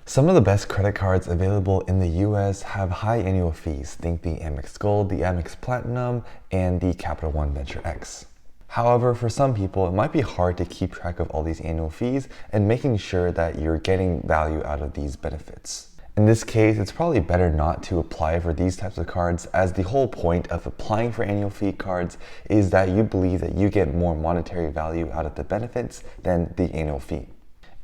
Some of the best credit cards available in the US have high annual fees. Think the Amex Gold, the Amex Platinum, and the Capital One Venture X. However, for some people, it might be hard to keep track of all these annual fees and making sure that you're getting value out of these benefits. In this case, it's probably better not to apply for these types of cards, as the whole point of applying for annual fee cards is that you believe that you get more monetary value out of the benefits than the annual fee.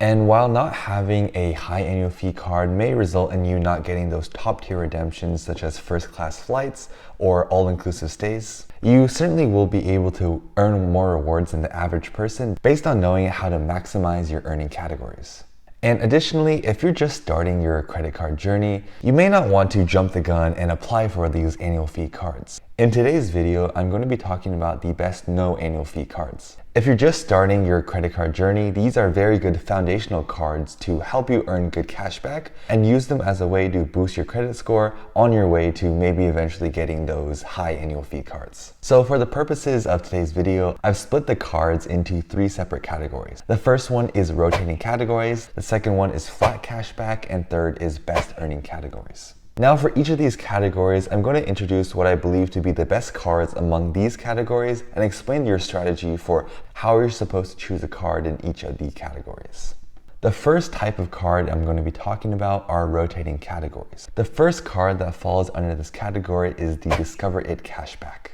And while not having a high annual fee card may result in you not getting those top tier redemptions such as first class flights or all-inclusive stays, you certainly will be able to earn more rewards than the average person based on knowing how to maximize your earning categories. And additionally, if you're just starting your credit card journey, you may not want to jump the gun and apply for these annual fee cards. In today's video, I'm going to be talking about the best no annual fee cards. If you're just starting your credit card journey, these are very good foundational cards to help you earn good cash back and use them as a way to boost your credit score on your way to maybe eventually getting those high annual fee cards. So for the purposes of today's video, I've split the cards into 3 separate categories. The first one is rotating categories, the second one is flat cashback, and third is best earning categories. Now for each of these categories, I'm going to introduce what I believe to be the best cards among these categories and explain your strategy for how you're supposed to choose a card in each of the categories. The first type of card I'm going to be talking about are rotating categories. The first card that falls under this category is the Discover It Cashback.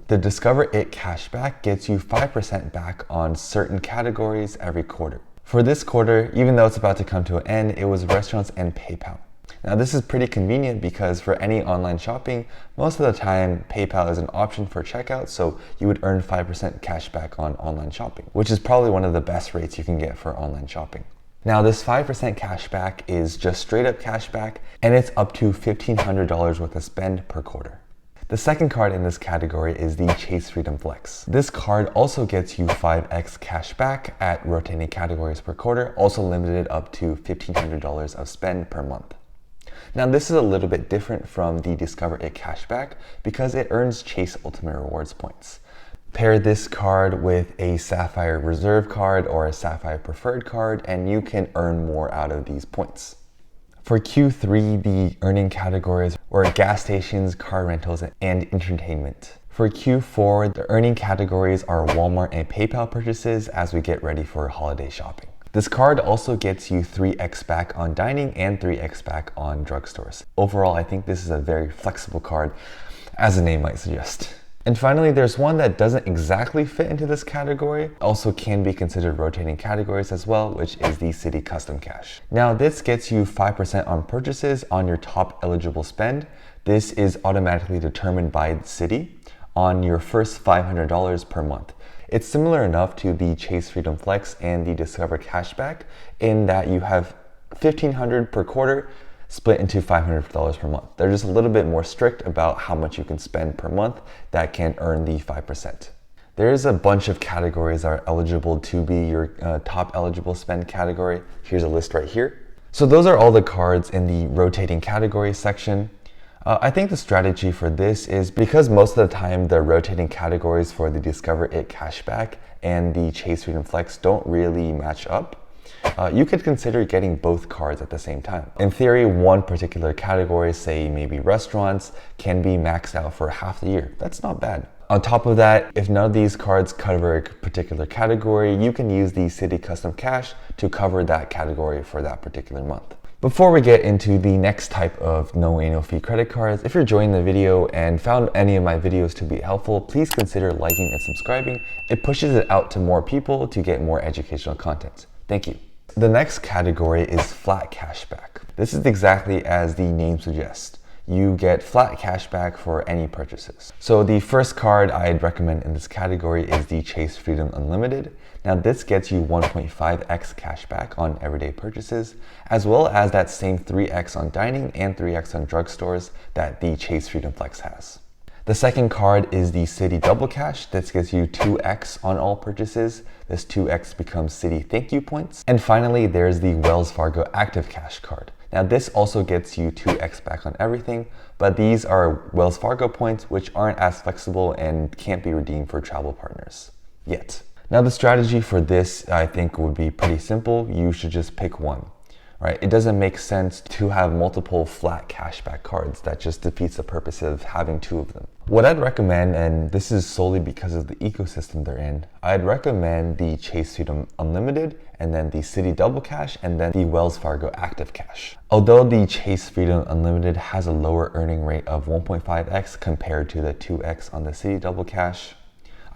The Discover It Cashback gets you 5% back on certain categories every quarter. For this quarter, even though it's about to come to an end, it was restaurants and PayPal. Now this is pretty convenient because for any online shopping, most of the time PayPal is an option for checkout, so you would earn 5% cash back on online shopping, which is probably one of the best rates you can get for online shopping. Now this 5% cash back is just straight up cash back, and it's up to $1,500 worth of spend per quarter. The second card in this category is the Chase Freedom Flex. This card also gets you 5x cash back at rotating categories per quarter, also limited up to $1,500 of spend per month. Now this is a little bit different from the Discover It Cashback because it earns Chase Ultimate Rewards points. Pair this card with a Sapphire Reserve card or a Sapphire Preferred card and you can earn more out of these points. For Q3, the earning categories were gas stations, car rentals, and entertainment. For Q4, the earning categories are Walmart and PayPal purchases as we get ready for holiday shopping. This card also gets you 3x back on dining and 3x back on drugstores. Overall, I think this is a very flexible card, as the name might suggest. And finally, there's one that doesn't exactly fit into this category, also can be considered rotating categories as well, which is the Citi Custom Cash. Now this gets you 5% on purchases on your top eligible spend. This is automatically determined by Citi on your first $500 per month. It's similar enough to the Chase Freedom Flex and the Discover Cashback in that you have $1,500 per quarter split into $500 per month. They're just a little bit more strict about how much you can spend per month that can earn the 5%. There's a bunch of categories that are eligible to be your top eligible spend category. Here's a list right here. So those are all the cards in the rotating category section. I think the strategy for this is because most of the time the rotating categories for the Discover It Cashback and the Chase Freedom Flex don't really match up, you could consider getting both cards at the same time. In theory, one particular category, say maybe restaurants, can be maxed out for half the year. That's not bad. On top of that, if none of these cards cover a particular category, you can use the Citi Custom Cash to cover that category for that particular month. Before we get into the next type of no annual fee credit cards, if you're enjoying the video and found any of my videos to be helpful, please consider liking and subscribing. It pushes it out to more people to get more educational content. Thank you. The next category is flat cashback. This is exactly as the name suggests. You get flat cashback for any purchases. So the first card I'd recommend in this category is the Chase Freedom Unlimited. Now this gets you 1.5x cashback on everyday purchases, as well as that same 3x on dining and 3x on drugstores that the Chase Freedom Flex has. The second card is the Citi Double Cash. This gives you 2x on all purchases. This 2x becomes Citi Thank You points. And finally, there's the Wells Fargo Active Cash card. Now this also gets you 2x back on everything, but these are Wells Fargo points which aren't as flexible and can't be redeemed for travel partners yet. Now the strategy for this I think would be pretty simple. You should just pick one. right? It doesn't make sense to have multiple flat cashback cards. That just defeats the purpose of having two of them. What I'd recommend, and this is solely because of the ecosystem they're in, I'd recommend the Chase Freedom Unlimited, and then the Citi Double Cash, and then the Wells Fargo Active Cash. Although the Chase Freedom Unlimited has a lower earning rate of 1.5x compared to the 2x on the Citi Double Cash,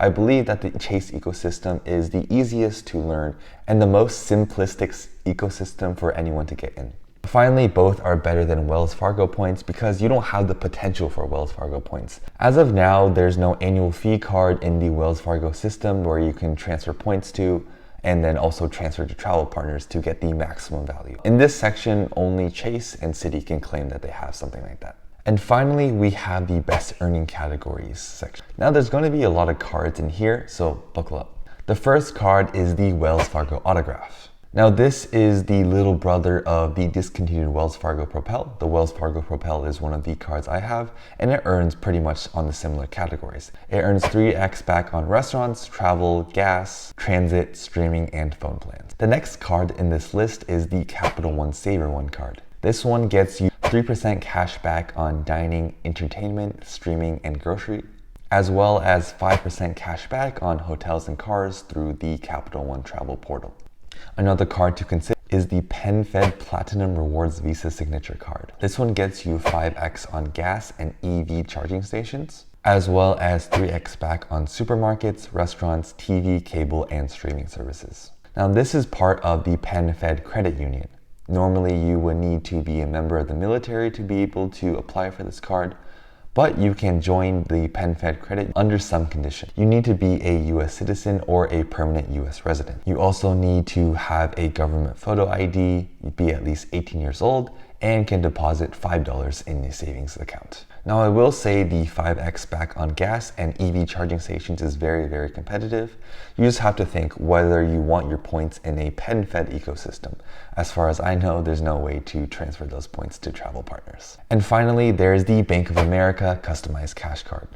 I believe that the Chase ecosystem is the easiest to learn and the most simplistic ecosystem for anyone to get in. Finally, both are better than Wells Fargo points because you don't have the potential for Wells Fargo points. As of now, there's no annual fee card in the Wells Fargo system where you can transfer points to and then also transfer to travel partners to get the maximum value. In this section, only Chase and Citi can claim that they have something like that. And finally, we have the best earning categories section. Now there's going to be a lot of cards in here, so buckle up. The first card is the Wells Fargo Autograph. Now this is the little brother of the discontinued Wells Fargo Propel. The Wells Fargo Propel is one of the cards I have, and it earns pretty much on the similar categories. It earns 3x back on restaurants, travel, gas, transit, streaming, and phone plans. The next card in this list is the Capital One Saver One card. This one gets you 3% cash back on dining, entertainment, streaming, and grocery, as well as 5% cash back on hotels and cars through the Capital One travel portal. Another card to consider is the PenFed Platinum Rewards Visa Signature card. This one gets you 5x on gas and EV charging stations, as well as 3x back on supermarkets, restaurants, TV, cable, and streaming services. Now this is part of the PenFed Credit Union. Normally you would need to be a member of the military to be able to apply for this card, but you can join the PenFed Credit under some conditions. You need to be a US citizen or a permanent US resident. You also need to have a government photo ID, be at least 18 years old, and can deposit $5 in the savings account. Now I will say the 5x back on gas and EV charging stations is very, very competitive. You just have to think whether you want your points in a PenFed ecosystem. As far as I know, there's no way to transfer those points to travel partners. And finally, there's the Bank of America Customized Cash Card.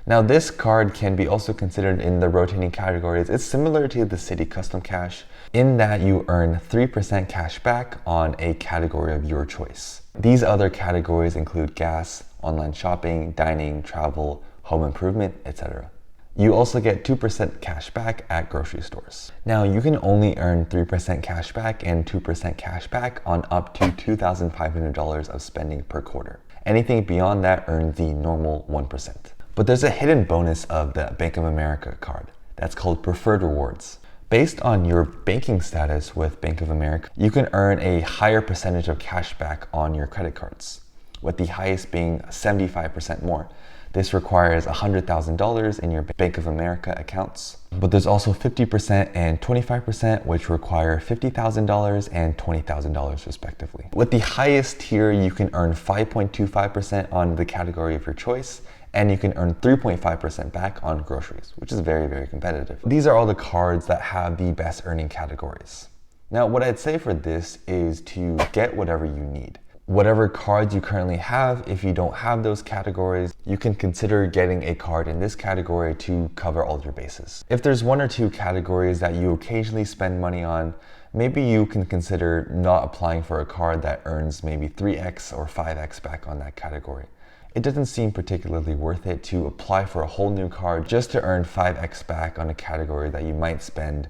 Now this card can be also considered in the rotating categories. It's similar to the Citi Custom Cash in that you earn 3% cash back on a category of your choice. These other categories include gas, online shopping, dining, travel, home improvement, etc. You also get 2% cash back at grocery stores. Now you can only earn 3% cash back and 2% cash back on up to $2,500 of spending per quarter. Anything beyond that earns the normal 1%. But there's a hidden bonus of the Bank of America card that's called Preferred Rewards. Based on your banking status with Bank of America, you can earn a higher percentage of cash back on your credit cards, with the highest being 75% more. This requires $100,000 in your Bank of America accounts. But there's also 50% and 25%, which require $50,000 and $20,000 respectively. With the highest tier, you can earn 5.25% on the category of your choice, and you can earn 3.5% back on groceries, which is very, very competitive. These are all the cards that have the best earning categories. Now, what I'd say for this is to get whatever you need. Whatever cards you currently have, if you don't have those categories, you can consider getting a card in this category to cover all your bases. If there's one or two categories that you occasionally spend money on, maybe you can consider not applying for a card that earns maybe 3x or 5x back on that category. It doesn't seem particularly worth it to apply for a whole new card just to earn 5x back on a category that you might spend,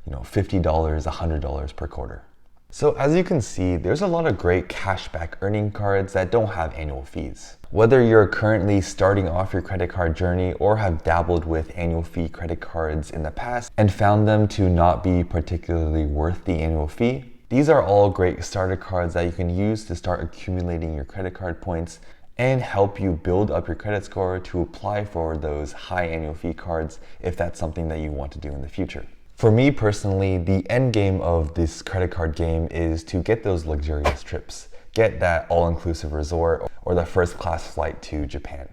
$50, $100 per quarter. So as you can see, there's a lot of great cashback earning cards that don't have annual fees. Whether you're currently starting off your credit card journey or have dabbled with annual fee credit cards in the past and found them to not be particularly worth the annual fee, these are all great starter cards that you can use to start accumulating your credit card points and help you build up your credit score to apply for those high annual fee cards if that's something that you want to do in the future. For me personally, the end game of this credit card game is to get those luxurious trips. Get that all-inclusive resort or the first-class flight to Japan.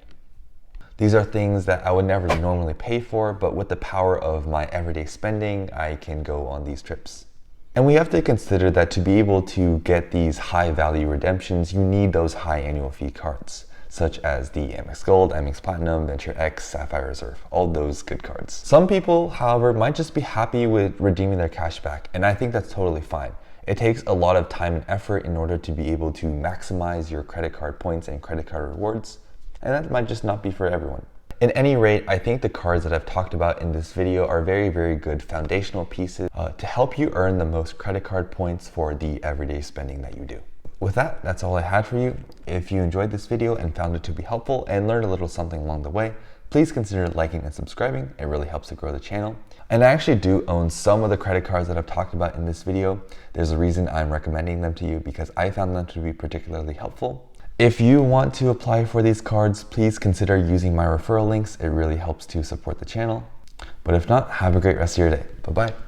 These are things that I would never normally pay for, but with the power of my everyday spending, I can go on these trips. And we have to consider that to be able to get these high value redemptions, you need those high annual fee cards, such as the Amex Gold, Amex Platinum, Venture X, Sapphire Reserve, all those good cards. Some people, however, might just be happy with redeeming their cash back, and I think that's totally fine. It takes a lot of time and effort in order to be able to maximize your credit card points and credit card rewards, and that might just not be for everyone. At any rate, I think the cards that I've talked about in this video are very, very good foundational pieces to help you earn the most credit card points for the everyday spending that you do. With that, that's all I had for you. If you enjoyed this video and found it to be helpful and learned a little something along the way, please consider liking and subscribing. It really helps to grow the channel. And I actually do own some of the credit cards that I've talked about in this video. There's a reason I'm recommending them to you, because I found them to be particularly helpful. If you want to apply for these cards, please consider using my referral links. It really helps to support the channel. But if not, have a great rest of your day. Bye-bye.